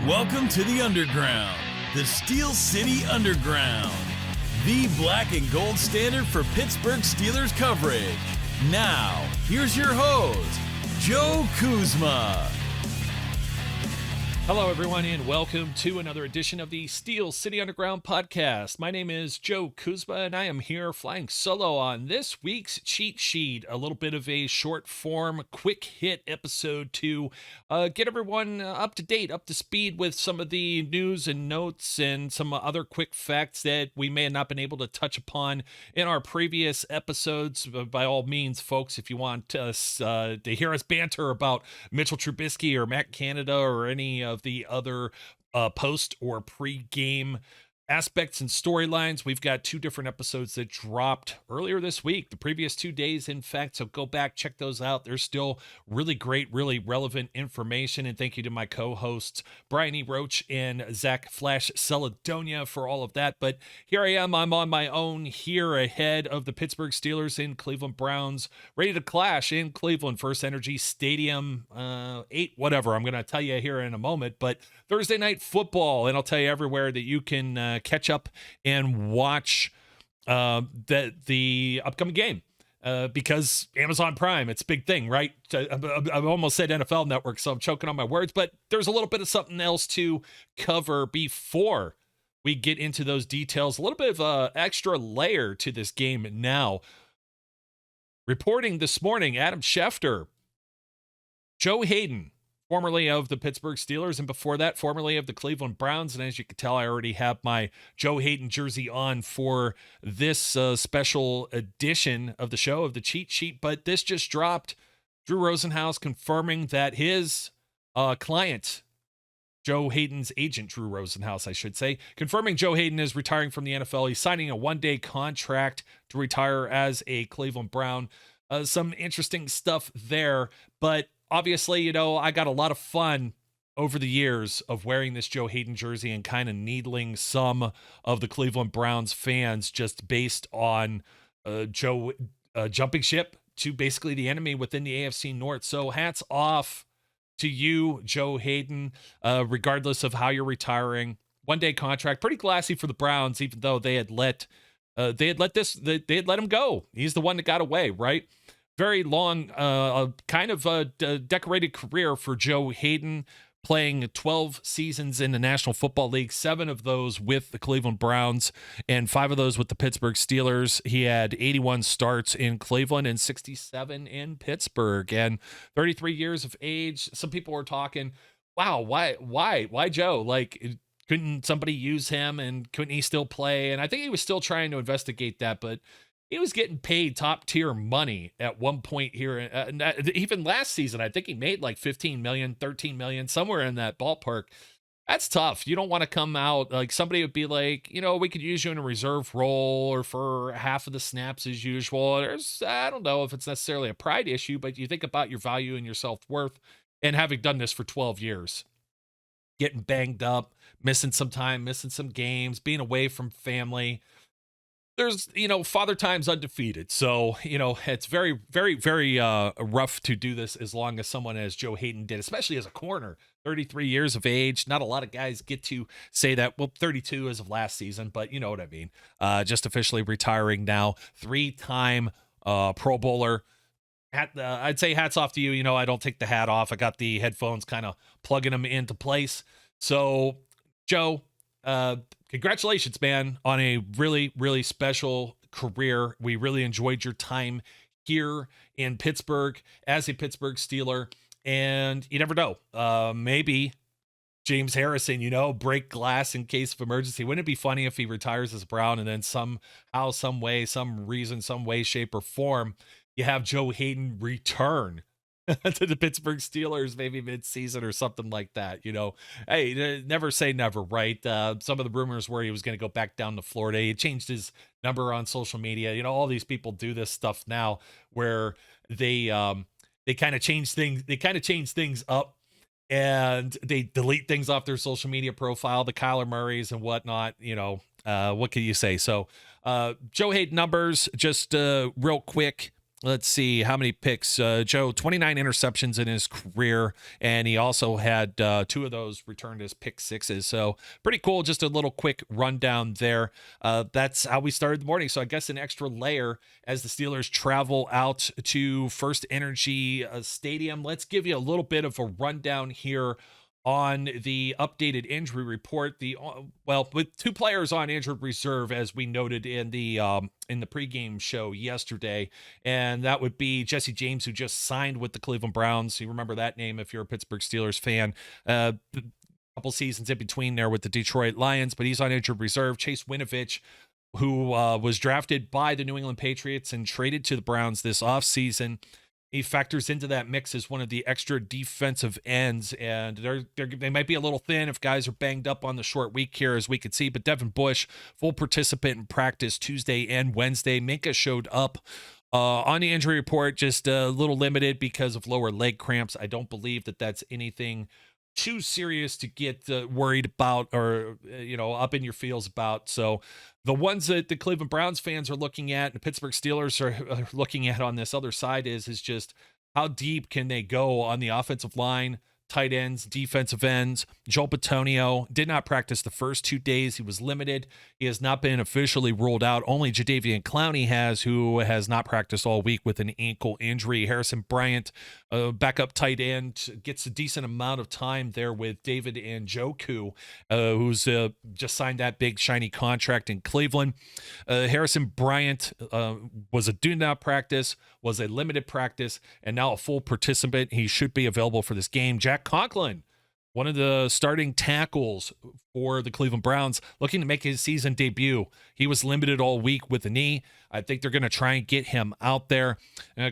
Welcome to the Underground, the Steel City Underground, the black and gold standard for Pittsburgh Steelers coverage. Now, here's your host, Joe Kuzma. Hello, everyone, and welcome to another edition of the Steel City Underground podcast. My name is Joe Kuzma, and I am here flying solo on this week's cheat sheet, a little bit of a short form, quick hit episode to get everyone up to date, up to speed with some of the news and notes and some other quick facts that we may have not been able to touch upon in our previous episodes. By all means, folks, if you want us to hear us banter about Mitchell Trubisky or Matt Canada or any of the other post or pre-game aspects and storylines, we've got two different episodes that dropped earlier this week, the previous 2 days, in fact, so go back, check those out. There's still really great, really relevant information, and thank you to my co-hosts Brian E. Roach and Zach Flash Celadonia for all of that. But here I am, I'm on my own here ahead of the Pittsburgh Steelers and Cleveland Browns, ready to clash in Cleveland, First Energy Stadium, 8 whatever, I'm going to tell you here in a moment. But Thursday Night Football, and I'll tell you everywhere that you can catch up and watch the upcoming game because Amazon Prime, it's a big thing, right? I've almost said NFL Network, so I'm choking on my words, but there's a little bit of something else to cover before we get into those details. A little bit of an extra layer to this game now. Reporting this morning, Adam Schefter, Joe Haden, formerly of the Pittsburgh Steelers, and before that, formerly of the Cleveland Browns. And as you can tell, I already have my Joe Haden jersey on for this special edition of the show, of the cheat sheet. But this just dropped. Drew Rosenhaus confirming that his client, Joe Haden's agent, Drew Rosenhaus, I should say, confirming Joe Haden is retiring from the NFL. He's signing a one-day contract to retire as a Cleveland Brown. Some interesting stuff there, but obviously, you know, I got a lot of fun over the years of wearing this Joe Haden jersey and kind of needling some of the Cleveland Browns fans just based on Joe jumping ship to basically the enemy within the AFC North. So hats off to you, Joe Haden, regardless of how you're retiring. One-day contract, pretty classy for the Browns, even though they had let him go. He's the one that got away, right? Very long, kind of decorated career for Joe Haden, playing 12 seasons in the National Football League, 7 of those with the Cleveland Browns and 5 of those with the Pittsburgh Steelers. He had 81 starts in Cleveland and 67 in Pittsburgh, and 33 years of age. Some people were talking, wow, why Joe? Like, couldn't somebody use him and couldn't he still play? And I think he was still trying to investigate that, but he was getting paid top tier money at one point here. Even last season, I think he made like 15 million, 13 million, somewhere in that ballpark. That's tough. You don't want to come out like somebody would be like, you know, we could use you in a reserve role or for half of the snaps as usual. I don't know if it's necessarily a pride issue, but you think about your value and your self-worth, and having done this for 12 years, getting banged up, missing some time, missing some games, being away from family. There's, you know, father time's undefeated. So, you know, it's very, very, very rough to do this as long as someone as Joe Haden did, especially as a corner, 33 years of age. Not a lot of guys get to say that. Well, 32 as of last season, but you know what I mean. Just officially retiring now, 3-time Pro Bowler. I'd say hats off to you. You know, I don't take the hat off. I got the headphones kind of plugging them into place. So, Joe, congratulations, man, on a really, really special career. We really enjoyed your time here in Pittsburgh as a Pittsburgh Steeler. And you never know, maybe James Harrison, you know, break glass in case of emergency. Wouldn't it be funny if he retires as a Brown and then somehow, some way, some reason, some way, shape, or form, you have Joe Haden return to the Pittsburgh Steelers, maybe mid-season or something like that. You know, hey, never say never, right? Some of the rumors were he was going to go back down to Florida. He changed his number on social media. You know, all these people do this stuff now where they kind of change things. They kind of change things up and they delete things off their social media profile, the Kyler Murrays and whatnot. You know, what can you say? So Joe Haden numbers, just real quick. let's see how many picks. Joe, 29 interceptions in his career, and he also had 2 of those returned as pick sixes. So pretty cool. Just a little quick rundown there. That's how we started the morning. So I guess an extra layer as the Steelers travel out to First Energy Stadium. Let's give you a little bit of a rundown here on the updated injury report. With 2 players on injured reserve, as we noted in the pregame show yesterday, and that would be Jesse James, who just signed with the Cleveland Browns. You remember that name if you're a Pittsburgh Steelers fan. Couple seasons in between there with the Detroit Lions, but he's on injured reserve. Chase Winovich, who was drafted by the New England Patriots and traded to the Browns this offseason. He factors into that mix as one of the extra defensive ends, and they might be a little thin if guys are banged up on the short week here, as we could see. But Devin Bush, full participant in practice Tuesday and Wednesday. Minka showed up on the injury report, just a little limited because of lower leg cramps. I don't believe that that's anything too serious to get worried about or up in your feels about. So the ones that the Cleveland Browns fans are looking at and the Pittsburgh Steelers are looking at on this other side is just how deep can they go on the offensive line, tight ends, defensive ends. Joel Bitonio did not practice the first 2 days. He was limited. He has not been officially ruled out. Only Jadeveon Clowney has, who has not practiced all week with an ankle injury. Harrison Bryant, backup tight end, gets a decent amount of time there with David Njoku, who's just signed that big shiny contract in Cleveland. Harrison Bryant was a do not practice, was a limited practice, and now a full participant. He should be available for this game. Jack Conklin, one of the starting tackles for the Cleveland Browns, looking to make his season debut. He was limited all week with a knee. I think they're going to try and get him out there.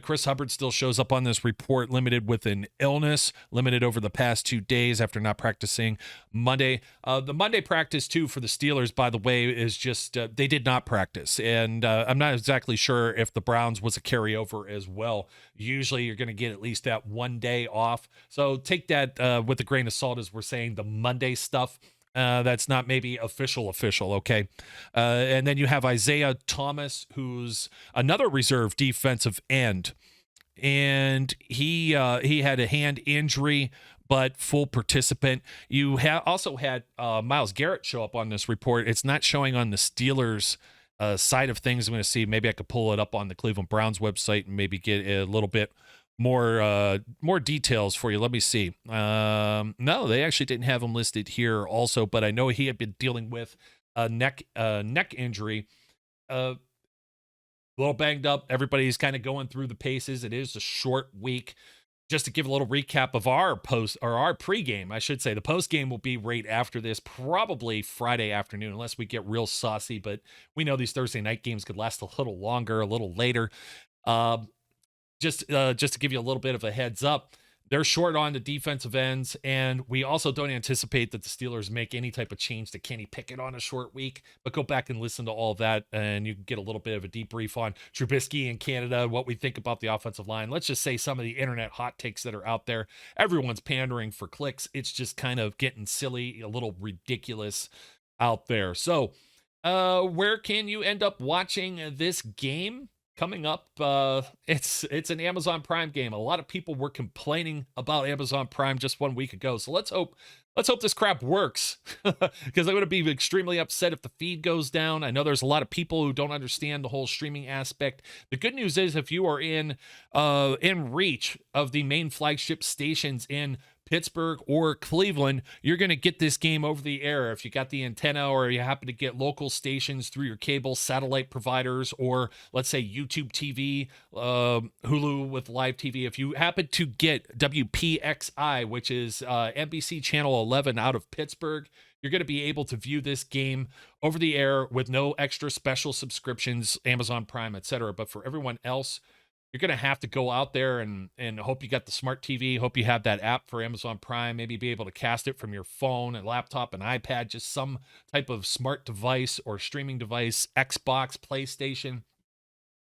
Chris Hubbard still shows up on this report, limited with an illness, limited over the past 2 days after not practicing Monday. The Monday practice, too, for the Steelers, by the way, is just they did not practice. And I'm not exactly sure if the Browns was a carryover as well. Usually you're going to get at least that 1 day off. So take that with a grain of salt as we're saying the Monday stuff. That's not maybe official, okay? And then you have Isaiah Thomas, who's another reserve defensive end. And he had a hand injury, but full participant. You also had Myles Garrett show up on this report. It's not showing on the Steelers' side of things. I'm going to see. Maybe I could pull it up on the Cleveland Browns website and maybe get a little bit more details for you. Let me see. No, they actually didn't have him listed here also, but I know he had been dealing with a neck injury. A little banged up. Everybody's kind of going through the paces. It is a short week. Just to give a little recap of our pregame, I should say. The postgame will be right after this, probably Friday afternoon, unless we get real saucy, but we know these Thursday night games could last a little longer, a little later. Just to give you a little bit of a heads up, they're short on the defensive ends, and we also don't anticipate that the Steelers make any type of change to Kenny Pickett on a short week. But go back and listen to all of that, and you can get a little bit of a debrief on Trubisky in Canada, what we think about the offensive line. Let's just say some of the internet hot takes that are out there. Everyone's pandering for clicks. It's just kind of getting silly, a little ridiculous out there. So where can you end up watching this game? Coming up, it's an Amazon Prime game. A lot of people were complaining about Amazon Prime just 1 week ago. So let's hope this crap works, because I'm going to be extremely upset if the feed goes down. I know there's a lot of people who don't understand the whole streaming aspect. The good news is if you are in reach of the main flagship stations in Pittsburgh or Cleveland, you're going to get this game over the air. If you got the antenna, or you happen to get local stations through your cable satellite providers, or let's say YouTube TV, Hulu with live TV, if you happen to get WPXI, which is NBC Channel 11 out of Pittsburgh, you're going to be able to view this game over the air with no extra special subscriptions, Amazon Prime, etc. But for everyone else, you're going to have to go out there and hope you got the smart TV, hope you have that app for Amazon Prime, maybe be able to cast it from your phone, a laptop, an iPad, just some type of smart device or streaming device, Xbox, PlayStation,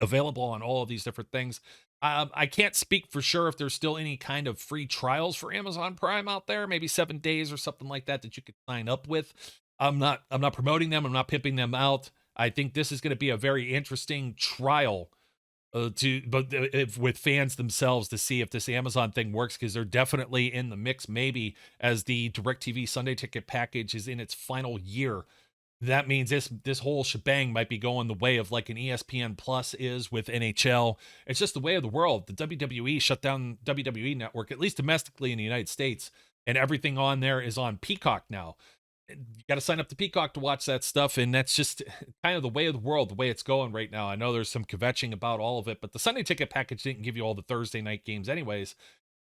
available on all of these different things. I can't speak for sure if there's still any kind of free trials for Amazon Prime out there, maybe 7 days or something like that you could sign up with. I'm not promoting them. I'm not pimping them out. I think this is going to be a very interesting trial if with fans themselves to see if this Amazon thing works, because they're definitely in the mix, maybe as the DirecTV Sunday ticket package is in its final year. That means this whole shebang might be going the way of like an ESPN Plus is with NHL. It's just the way of the world. The WWE shut down WWE Network, at least domestically in the United States, and everything on there is on Peacock now. You got to sign up to Peacock to watch that stuff, and that's just kind of the way of the world, the way it's going right now. I know there's some kvetching about all of it, but the Sunday ticket package didn't give you all the Thursday night games anyways.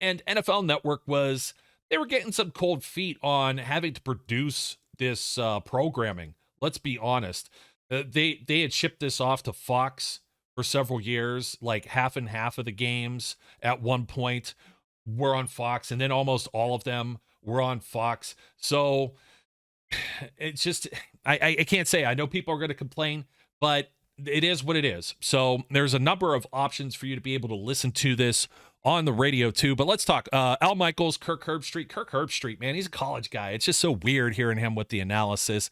And NFL Network they were getting some cold feet on having to produce this programming. Let's be honest. They had shipped this off to Fox for several years, like half and half of the games at one point were on Fox, and then almost all of them were on Fox. So it's just, I can't say. I know people are going to complain, but it is what it is. So there's a number of options for you to be able to listen to this on the radio too. But let's talk Al Michaels, Kirk Herbstreit, man, he's a college guy. It's just so weird hearing him with the analysis.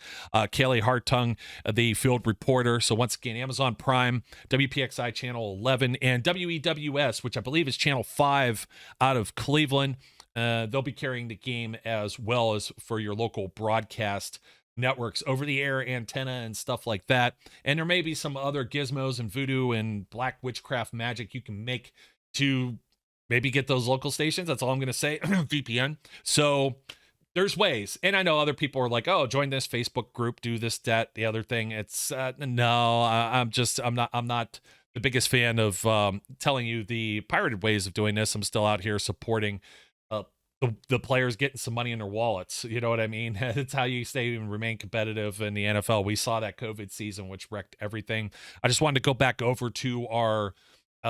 Kelly Hartung, the field reporter. So once again, Amazon Prime, WPXI channel 11, and WEWS, which I believe is channel 5 out of Cleveland. They'll be carrying the game as well as for your local broadcast networks, over the air antenna and stuff like that. And there may be some other gizmos and voodoo and black witchcraft magic you can make to maybe get those local stations. That's all I'm going to say. VPN. So there's ways. And I know other people are like, oh, join this Facebook group, do this, that, the other thing. It's no, I'm not the biggest fan of telling you the pirated ways of doing this. I'm still out here supporting the players getting some money in their wallets. You know what I mean? It's how you stay and remain competitive in the NFL. We saw that COVID season, which wrecked everything. I just wanted to go back over to our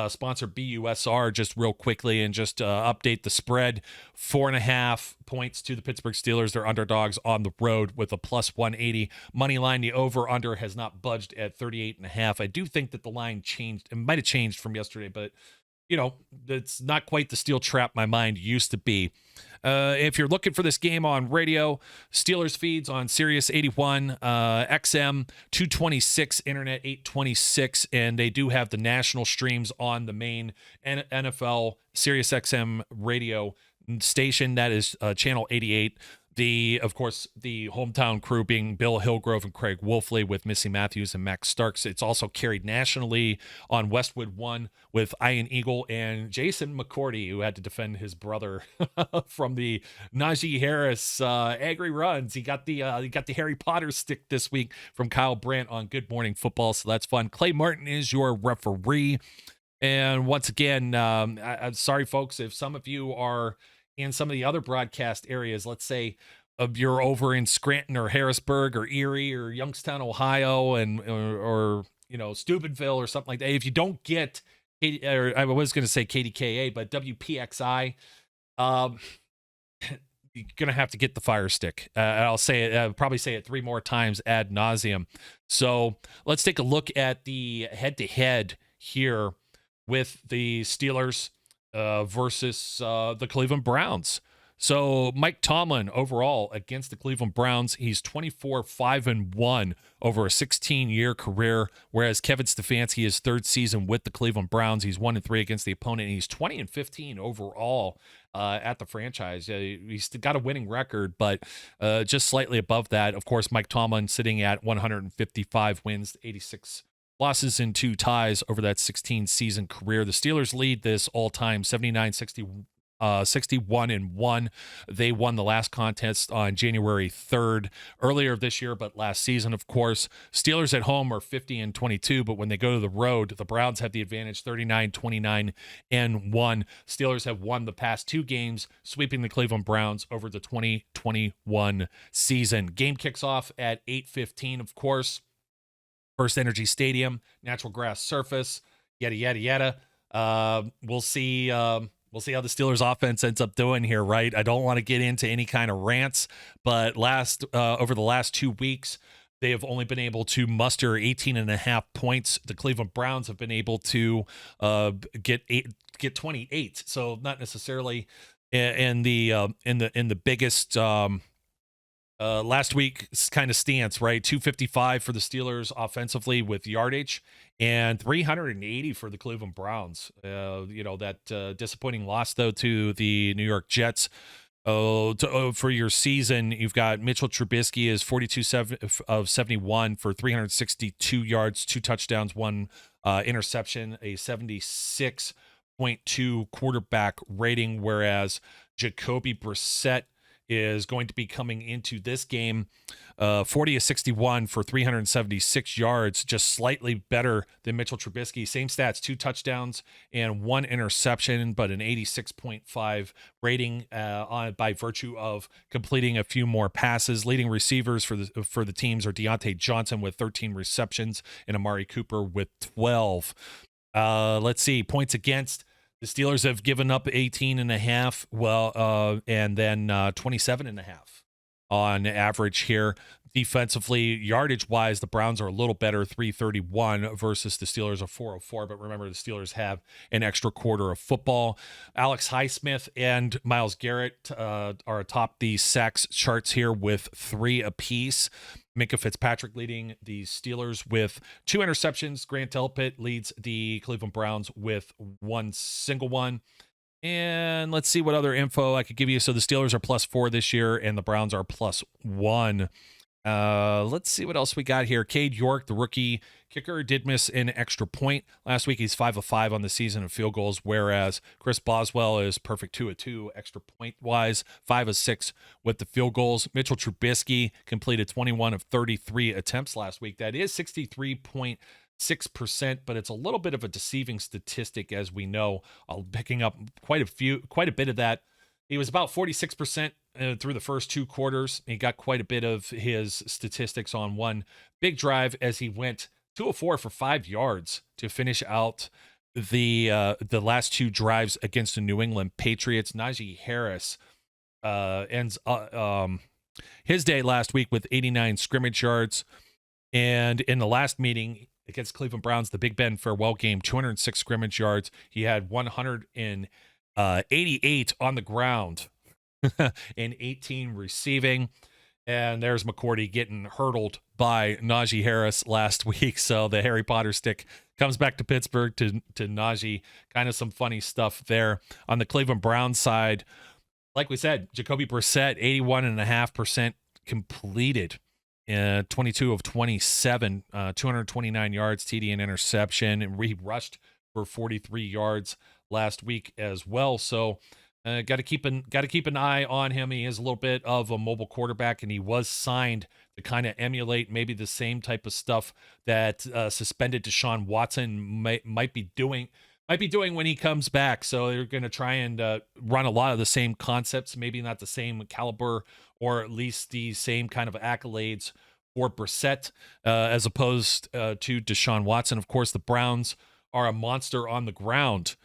sponsor BUSR just real quickly and just update the spread. 4.5 points to the Pittsburgh Steelers. They're underdogs on the road with a plus 180 money line. The over under has not budged at 38.5. I do think that the line changed. It might have changed from yesterday, but you know, it's not quite the steel trap my mind used to be. If you're looking for this game on radio, Steelers feeds on Sirius 81, XM 226, Internet 826, and they do have the national streams on the main NFL Sirius XM radio station. That is channel 88. Of course, the hometown crew being Bill Hillgrove and Craig Wolfley with Missy Matthews and Max Starks. It's also carried nationally on Westwood One with Ian Eagle and Jason McCourty, who had to defend his brother from the Najee Harris angry runs. He got the Harry Potter stick this week from Kyle Brandt on Good Morning Football, so that's fun. Clay Martin is your referee. And once again, I'm sorry, folks, if some of you are in some of the other broadcast areas, let's say you're over in Scranton or Harrisburg or Erie or Youngstown, Ohio, and or you know, Steubenville or something like that. If you don't get, or I was going to say KDKA, but WPXI, you're gonna have to get the Fire Stick. I'll say it. I'll probably say it 3 more times ad nauseum. So let's take a look at the head-to-head here with the Steelers versus the Cleveland Browns. So Mike Tomlin overall against the Cleveland Browns, he's 24-5-1 over a 16-year career, whereas Kevin Stefanski, his 3rd season with the Cleveland Browns, he's 1-3 against the opponent, and he's 20-15 overall at the franchise. He's got a winning record, but just slightly above that. Of course, Mike Tomlin sitting at 155 wins, 86 losses and 2 ties over that 16-season career. The Steelers lead this all-time 61-1. They won the last contest on January 3rd, earlier this year, but last season, of course. Steelers at home are 50-22, but when they go to the road, the Browns have the advantage, 39-29-1. Steelers have won the past 2 games, sweeping the Cleveland Browns over the 2021 season. Game kicks off at 8:15, of course. First Energy Stadium, natural grass surface, yada, yada, yada. We'll see how the Steelers offense ends up doing here, right? I don't want to get into any kind of rants, but over the last 2 weeks, they have only been able to muster 18.5 points. The Cleveland Browns have been able to get 28. So not necessarily in the biggest Last week's kind of stance, right? 255 for the Steelers offensively with yardage and 380 for the Cleveland Browns. That disappointing loss, though, to the New York Jets. For your season, you've got Mitchell Trubisky is 42 of 71 for 362 yards, 2 touchdowns, 1 interception, a 76.2 quarterback rating, whereas Jacoby Brissett is going to be coming into this game 40 of 61 for 376 yards, just slightly better than Mitchell Trubisky. Same stats, 2 touchdowns and 1 interception, but an 86.5 rating by virtue of completing a few more passes. Leading receivers for the teams are Deontay Johnson with 13 receptions and Amari Cooper with 12. Let's see, points against. The Steelers have given up 18.5, and then 27.5 on average here. Defensively, yardage-wise, the Browns are a little better, 331 versus the Steelers are 404. But remember, the Steelers have an extra quarter of football. Alex Highsmith and Myles Garrett are atop the sacks charts here with 3 apiece. Minkah Fitzpatrick leading the Steelers with 2 interceptions. Grant Delpit leads the Cleveland Browns with 1 single one. And let's see what other info I could give you. So the Steelers are +4 this year, and the Browns are +1. Let's see what else we got here. Cade York, the rookie kicker, did miss an extra point last week. He's 5 of 5 on the season in field goals, whereas Chris Boswell is perfect 2 of 2 extra point wise, 5 of 6 with the field goals. Mitchell Trubisky completed 21 of 33 attempts last week. That is 63.6%, but it's a little bit of a deceiving statistic, as we know. Picking up quite a bit of that. He was about 46% through the first 2 quarters. He got quite a bit of his statistics on one big drive as he went 2 of 4 for 5 yards to finish out the last 2 drives against the New England Patriots. Najee Harris ends his day last week with 89 scrimmage yards. And in the last meeting against Cleveland Browns, the Big Ben farewell game, 206 scrimmage yards. He had 188 on the ground and 18 receiving. And there's McCourty getting hurdled by Najee Harris last week. So the Harry Potter stick comes back to Pittsburgh to Najee. Kind of some funny stuff there. On the Cleveland Browns side, like we said, Jacoby Brissett, 81.5% completed. 22 of 27, 229 yards, TD and interception, and he rushed for 43 yards last week as well. So got to keep an eye on him. He is a little bit of a mobile quarterback, and he was signed to kind of emulate maybe the same type of stuff that suspended Deshaun Watson might be doing when he comes back. So they're going to try and run a lot of the same concepts, maybe not the same caliber, or at least the same kind of accolades for Brissett as opposed to Deshaun Watson. Of course, the Browns are a monster on the ground.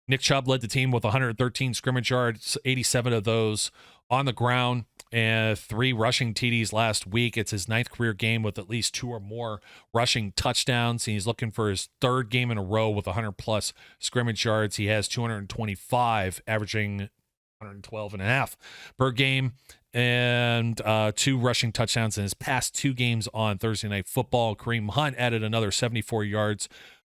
Nick Chubb led the team with 113 scrimmage yards, 87 of those on the ground, and 3 rushing TDs last week. It's his 9th career game with at least 2 or more rushing touchdowns. He's looking for his 3rd game in a row with 100+ scrimmage yards. He has 225, averaging 112.5 per game, and 2 rushing touchdowns in his past 2 games on Thursday Night Football. Kareem Hunt added another 74 yards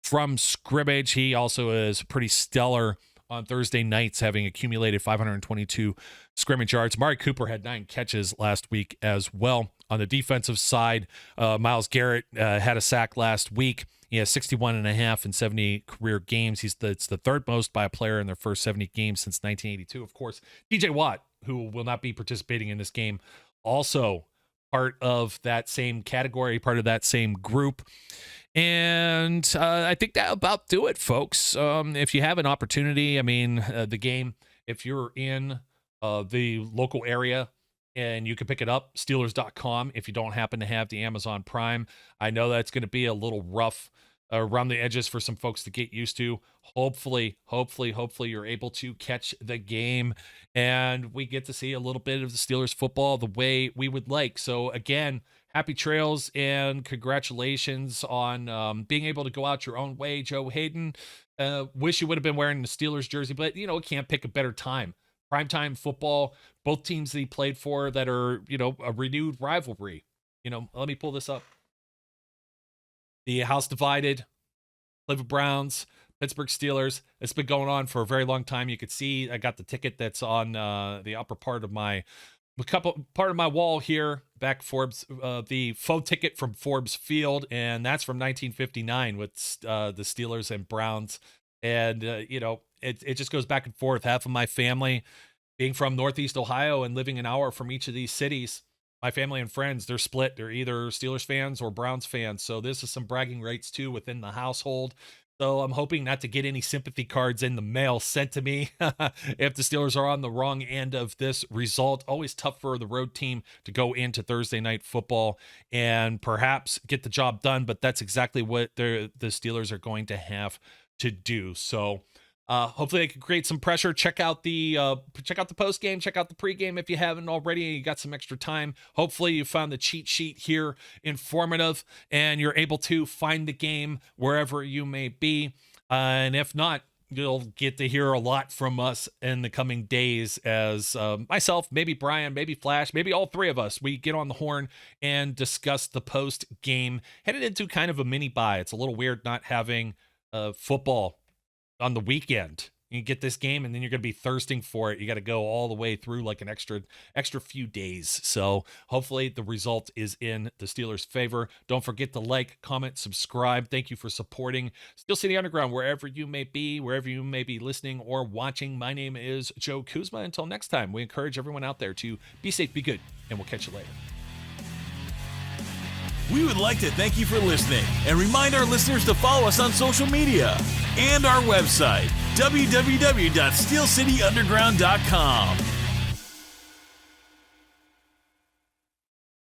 from scrimmage. He also is pretty stellar on Thursday nights, having accumulated 522 scrimmage yards. Amari Cooper had 9 catches last week as well. On the defensive side, Myles Garrett had a sack last week. He has 61.5 in 70 career games. It's the 3rd most by a player in their first 70 games since 1982. Of course, TJ Watt, who will not be participating in this game, also part of that same category, part of that same group. And I think that'll about do it, folks. If you have an opportunity, I mean, the game, if you're in the local area and you can pick it up, Steelers.com, if you don't happen to have the Amazon Prime. I know that's going to be a little rough around the edges for some folks to get used to. Hopefully you're able to catch the game and we get to see a little bit of the Steelers football the way we would like. So again, happy trails and congratulations on being able to go out your own way, Joe Haden. Wish you would have been wearing the Steelers jersey, but can't pick a better time primetime football, both teams that he played for that are, a renewed rivalry. Let me pull this up. The house divided, Cleveland Browns, Pittsburgh Steelers. It's been going on for a very long time. You could see I got the ticket that's on the upper part of my wall here. Back Forbes, the faux ticket from Forbes Field, and that's from 1959 with the Steelers and Browns. And it just goes back and forth. Half of my family being from Northeast Ohio and living an hour from each of these cities. My family and friends, they're split. They're either Steelers fans or Browns fans. So this is some bragging rights too within the household. So I'm hoping not to get any sympathy cards in the mail sent to me if the Steelers are on the wrong end of this result. Always tough for the road team to go into Thursday night football and perhaps get the job done, but that's exactly what the Steelers are going to have to do. So hopefully they can create some pressure. Check out the post game, check out the pregame if you haven't already. You got some extra time. Hopefully you found the cheat sheet here informative and you're able to find the game wherever you may be. And if not, you'll get to hear a lot from us in the coming days as myself, maybe Brian, maybe Flash, maybe all three of us, we get on the horn and discuss the post game headed into kind of a mini bye. It's a little weird not having football on the weekend. You get this game and then you're going to be thirsting for it. You got to go all the way through like an extra few days. So hopefully the result is in the Steelers' favor. Don't forget to like, comment, subscribe. Thank you for supporting Steel City Underground wherever you may be listening or watching. My name is Joe Kuzma. Until next time, we encourage everyone out there to be safe, be good, and we'll catch you later. We would like to thank you for listening and remind our listeners to follow us on social media and our website, www.steelcityunderground.com.